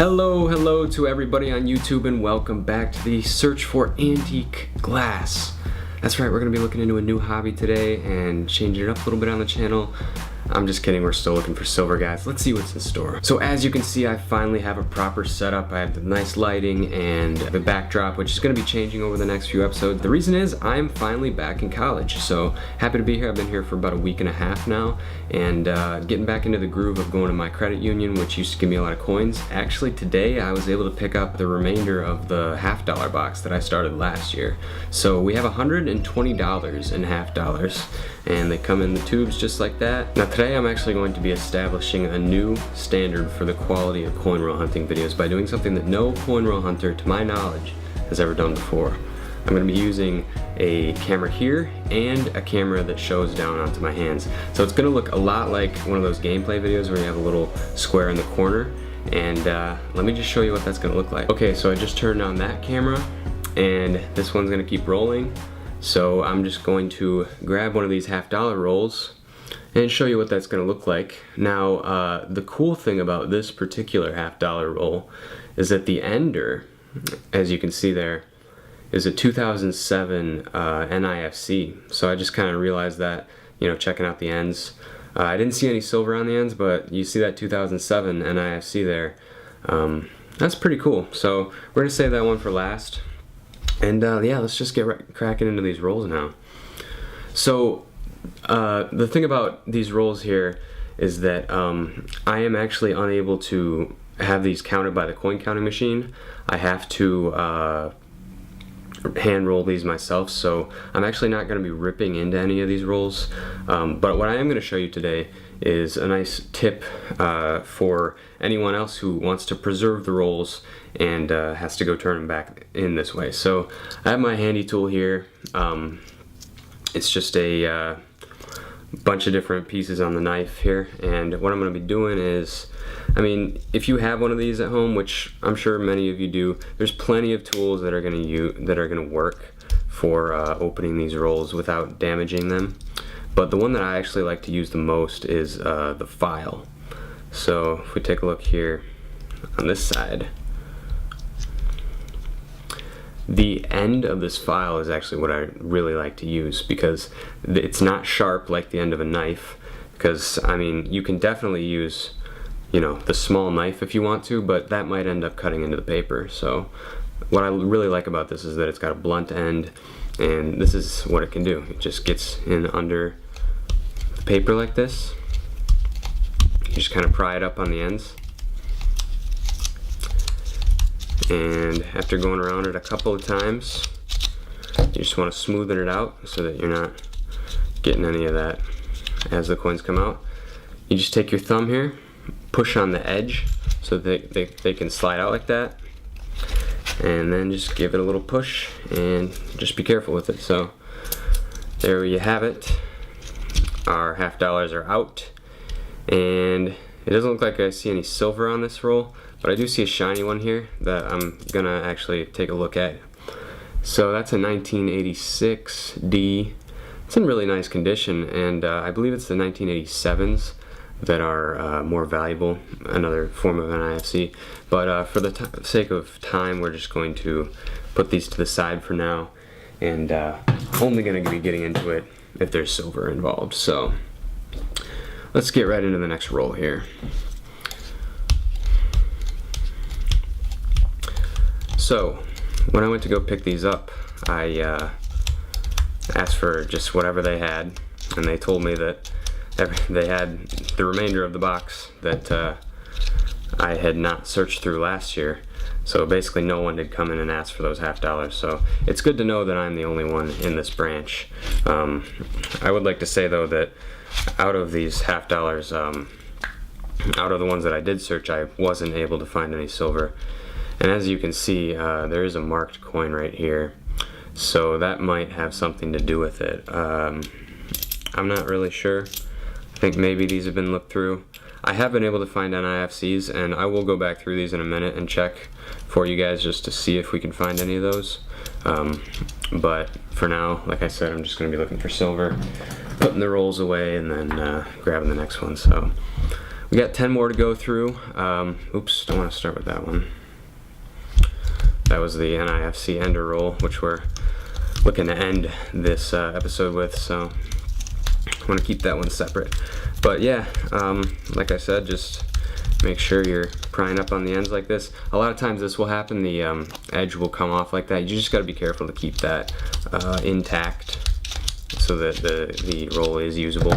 Hello to everybody on YouTube, and welcome back to the search for antique glass. That's right, we're going to be looking into a new hobby today and changing it up a little bit on the channel. I'm just kidding, we're still looking for silver, guys. Let's see what's in store. So as you can see, I finally have a proper setup. I have the nice lighting and the backdrop, which is going to be changing over the next few episodes. The reason is I'm finally back in college, so happy to be here. I've been here for about a week and a half now, and getting back into the groove of going to my credit union, which used to give me a lot of coins. Actually, today I was able to pick up the remainder of the $50 box that I started last year. So we have $120 in $50, and they come in the tubes just like that. Now today I'm actually going to be establishing a new standard for the quality of coin roll hunting videos by doing something that no coin roll hunter, to my knowledge, has ever done before. I'm going to be using a camera here and a camera that shows down onto my hands. So it's going to look a lot like one of those gameplay videos where you have a little square in the corner, and let me just show you what that's going to look like. Okay, so I just turned on that camera and this one's going to keep rolling. So I'm just going to grab one of these $50 rolls and show you what that's going to look like. Now, the cool thing about this particular $50 roll is that the ender, as you can see there, is a 2007 NIFC. So I just kind of realized that, checking out the ends. I didn't see any silver on the ends, but you see that 2007 NIFC there. That's pretty cool. So we're going to save that one for last. And yeah, let's just get cracking into these rolls now. So the thing about these rolls here is that I am actually unable to have these counted by the coin counting machine. I have to hand roll these myself, so I'm actually not going to be ripping into any of these rolls. But what I am going to show you today is a nice tip for anyone else who wants to preserve the rolls and has to go turn them back in this way. So I have my handy tool here. It's just a bunch of different pieces on the knife here, and what I'm going to be doing is, if you have one of these at home, which I'm sure many of you do, there's plenty of tools that are going to work for opening these rolls without damaging them. But the one that I actually like to use the most is the file. So if we take a look here on this side, the end of this file is actually what I really like to use, because it's not sharp like the end of a knife. Because you can definitely use the small knife if you want to, but that might end up cutting into the paper. So what I really like about this is that it's got a blunt end, and this is what it can do. It just gets in under the paper like this. You just kind of pry it up on the ends, and after going around it a couple of times, you just want to smoothen it out so that you're not getting any of that as the coins come out. You just take your thumb here, push on the edge so that they can slide out like that, and then just give it a little push and just be careful with it. So there you have it. Our $50 are out, and it doesn't look like I see any silver on this roll, but I do see a shiny one here that I'm gonna actually take a look at. So that's a 1986 D. It's in really nice condition, and I believe it's the 1987s that are more valuable, another form of NIFC. But for the sake of time, we're just going to put these to the side for now, and only going to be getting into it if there's silver involved. So let's get right into the next roll here. So when I went to go pick these up, I asked for just whatever they had, and they told me that they had the remainder of the box that I had not searched through last year. So basically no one did come in and ask for those $50. So it's good to know that I'm the only one in this branch. I would like to say though that out of these $50, out of the ones that I did search, I wasn't able to find any silver. And as you can see, there is a marked coin right here. So that might have something to do with it. I'm not really sure. I think maybe these have been looked through. I have been able to find NIFCs, and I will go back through these in a minute and check for you guys just to see if we can find any of those. But for now, like I said, I'm just going to be looking for silver, putting the rolls away, and then grabbing the next one. So We got 10 more to go through. Oops, don't want to start with that one. That was the NIFC ender roll, which we're looking to end this episode with, so I want to keep that one separate. But yeah, like I said, just make sure you're prying up on the ends like this. A lot of times this will happen, the edge will come off like that. You just got to be careful to keep that intact so that the roll is usable.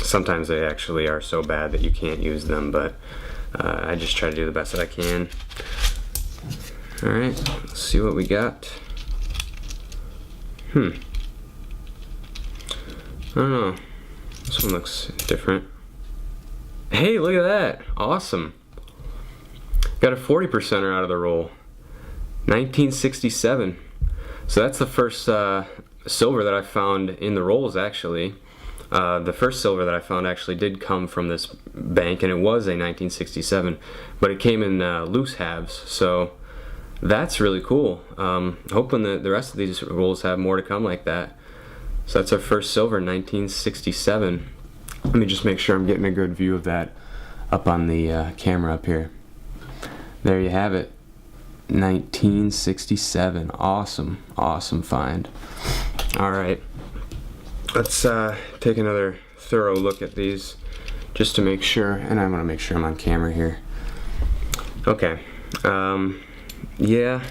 Sometimes they actually are so bad that you can't use them, but I just try to do the best that I can. Alright, let's see what we got. I don't know. This one looks different. Hey, look at that! Awesome. Got a 40%er out of the roll. 1967. So that's the first silver that I found in the rolls, actually. The first silver that I found actually did come from this bank, and it was a 1967, but it came in loose halves, so that's really cool. Hoping that the rest of these rolls have more to come like that. So that's our first silver, 1967. Let me just make sure I'm getting a good view of that up on the camera up here. There you have it. 1967. Awesome. Awesome find. Alright. Let's take another thorough look at these just to make sure, and I want to make sure I'm on camera here. Okay. Yeah.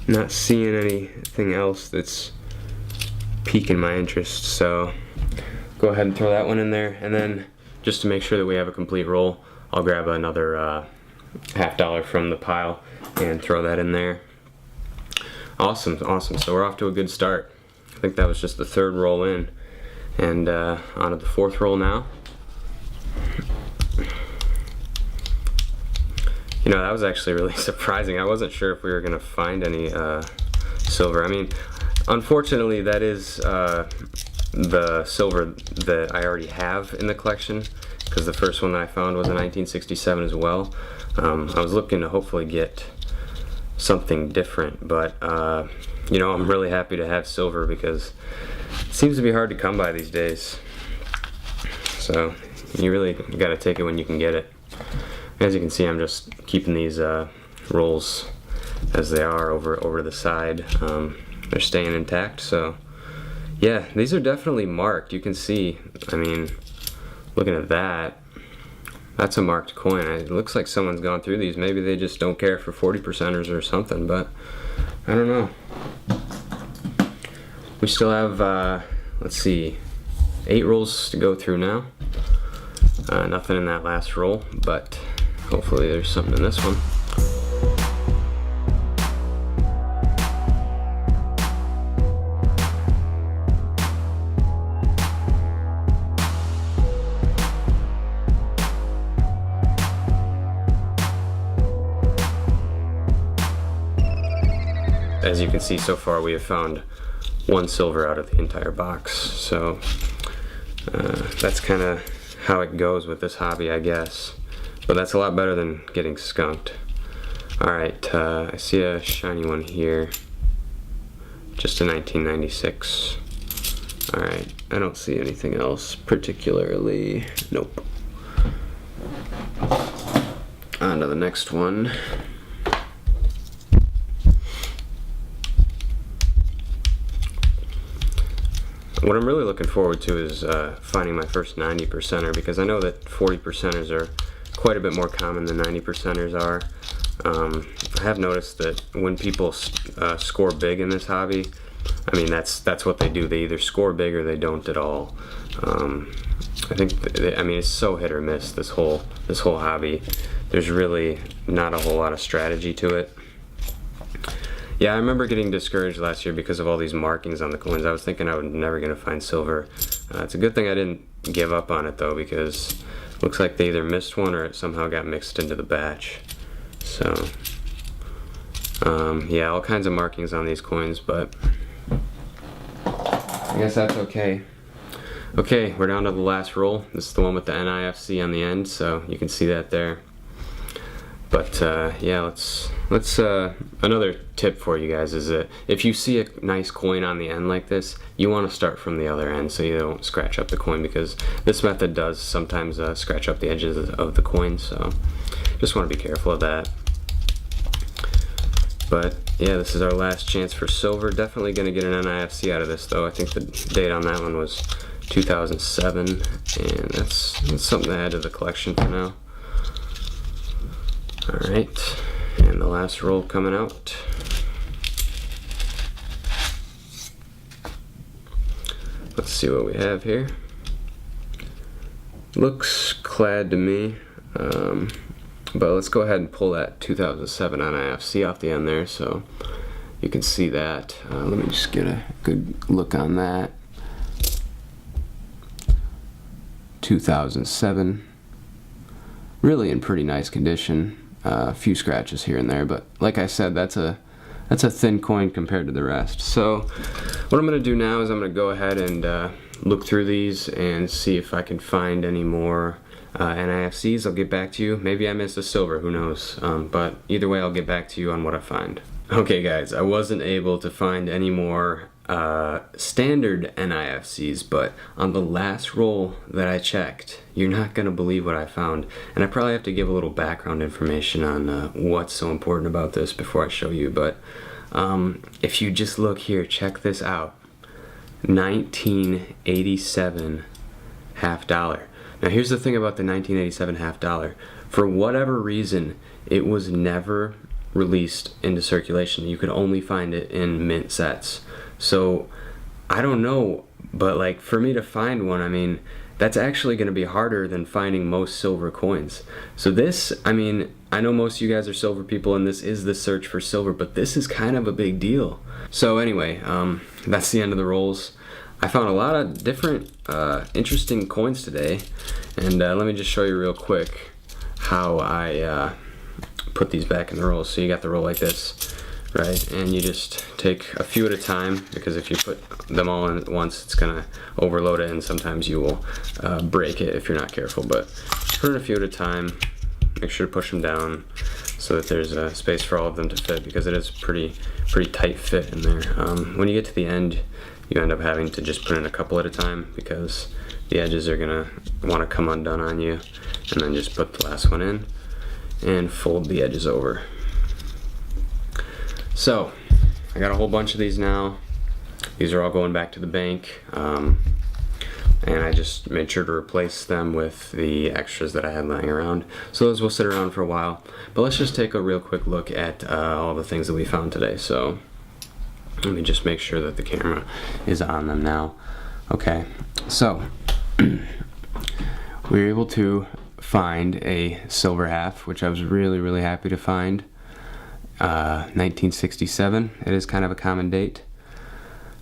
Not seeing anything else that's piquing my interest, so go ahead and throw that one in there, and then just to make sure that we have a complete roll, I'll grab another $50 from the pile and throw that in there. Awesome, awesome. So we're off to a good start. I think that was just the third roll in, and on to the fourth roll now. You know, that was actually really surprising. I wasn't sure if we were gonna find any silver. I mean, unfortunately, that is the silver that I already have in the collection, because the first one that I found was a 1967 as well. I was looking to hopefully get something different, but you know, I'm really happy to have silver because it seems to be hard to come by these days. So you really got to take it when you can get it. As you can see, I'm just keeping these rolls as they are over the side. They're staying intact, so yeah, these are definitely marked. You can see, I mean, looking at that, that's a marked coin. It looks like someone's gone through these. Maybe they just don't care for 40%ers or something, but I don't know. We still have, let's see, 8 rolls to go through now. Nothing in that last roll, but hopefully there's something in this one. As you can see, so far we have found 1 silver out of the entire box, so that's kind of how it goes with this hobby, I guess. But that's a lot better than getting skunked. Alright, I see a shiny one here. Just a 1996. Alright, I don't see anything else particularly. Nope. On to the next one. What I'm really looking forward to is finding my first 90%er, because I know that 40%ers are quite a bit more common than 90%ers are. I have noticed that when people score big in this hobby, I mean, that's what they do. They either score big or they don't at all. I think I mean, it's so hit or miss, this whole hobby. There's really not a whole lot of strategy to it. Yeah, I remember getting discouraged last year because of all these markings on the coins. I was thinking I was never going to find silver. It's a good thing I didn't give up on it, though, because it looks like they either missed one or it somehow got mixed into the batch. So, yeah, all kinds of markings on these coins, but I guess that's okay. Okay, we're down to the last roll. This is the one with the NIFC on the end, so you can see that there. But yeah, let's another tip for you guys is that if you see a nice coin on the end like this, you want to start from the other end so you don't scratch up the coin, because this method does sometimes scratch up the edges of the coin, so just want to be careful of that. But yeah, this is our last chance for silver. Definitely going to get an NIFC out of this though. I think the date on that one was 2007, and that's something to add to the collection for now. Alright, and the last roll coming out. Let's see what we have here. Looks clad to me, but let's go ahead and pull that 2007 NIFC off the end there so you can see that. Let me just get a good look on that. 2007, really in pretty nice condition. A few scratches here and there, but like I said, that's a thin coin compared to the rest. So what I'm going to do now is I'm going to go ahead and look through these and see if I can find any more NIFCs. I'll get back to you. Maybe I missed a silver, who knows, but either way I'll get back to you on what I find. Okay guys, I wasn't able to find any more standard NIFCs, but on the last roll that I checked, you're not gonna believe what I found, and I probably have to give a little background information on what's so important about this before I show you. But if you just look here, check this out. 1987 half dollar. Now here's the thing about the 1987 half dollar. For whatever reason, it was never released into circulation. You could only find it in mint sets. So I don't know, but like for me to find one, I mean, that's actually going to be harder than finding most silver coins. So this, I mean, I know most of you guys are silver people and this is the search for silver, but this is kind of a big deal. So anyway, that's the end of the rolls. I found a lot of different interesting coins today, and let me just show you real quick how I put these back in the rolls. So you got the roll like this, right? And you just take a few at a time, because if you put them all in at once, it's gonna overload it, and sometimes you will break it if you're not careful. But put in a few at a time. Make sure to push them down so that there's a space for all of them to fit, because it is pretty tight fit in there. When you get to the end, you end up having to just put in a couple at a time, because the edges are gonna want to come undone on you, and then just put the last one in and fold the edges over. So I got a whole bunch of these now. These are all going back to the bank, and I just made sure to replace them with the extras that I had lying around. So those will sit around for a while, but let's just take a real quick look at all the things that we found today. So let me just make sure that the camera is on them now. Okay, so we were able to find a silver half, which I was really happy to find. 1967, it is kind of a common date.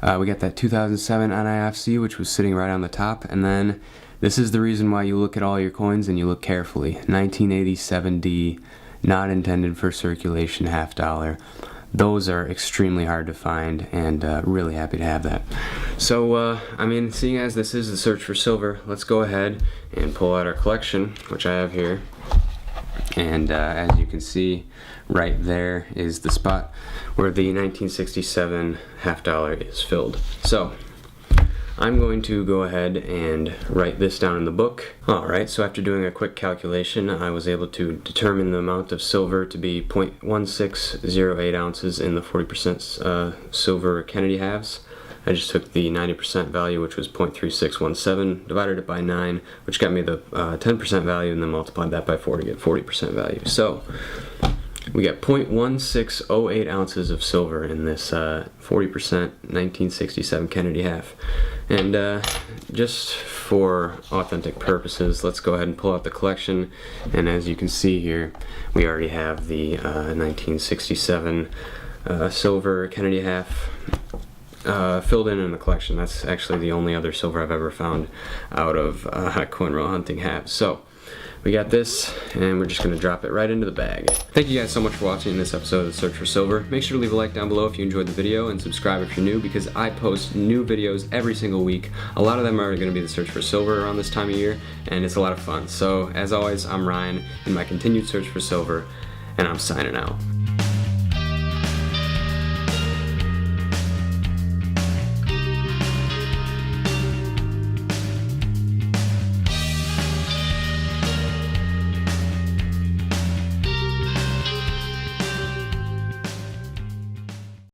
We got that 2007 NIFC, which was sitting right on the top, and then this is the reason why you look at all your coins and you look carefully. 1987D, not intended for circulation, half dollar. Those are extremely hard to find, and really happy to have that. So I mean, seeing as this is the search for silver, let's go ahead and pull out our collection, which I have here. And as you can see, right there is the spot where the 1967 half dollar is filled. So I'm going to go ahead and write this down in the book. Alright, so after doing a quick calculation, I was able to determine the amount of silver to be 0.1608 ounces in the 40% silver Kennedy halves. I just took the 90% value, which was 0.3617, divided it by 9, which got me the 10% value, and then multiplied that by 4 to get 40% value. So we got 0.1608 ounces of silver in this 40% 1967 Kennedy half. And just for authentic purposes, let's go ahead and pull out the collection. And as you can see here, we already have the 1967 silver Kennedy half filled in the collection. That's actually the only other silver I've ever found out of coin roll hunting halves. So we got this, and we're just going to drop it right into the bag. Thank you guys so much for watching this episode of The Search for Silver. Make sure to leave a like down below if you enjoyed the video, and subscribe if you're new, because I post new videos every single week. A lot of them are going to be the search for silver around this time of year, and it's a lot of fun. So as always, I'm Ryan in my continued search for silver, and I'm signing out.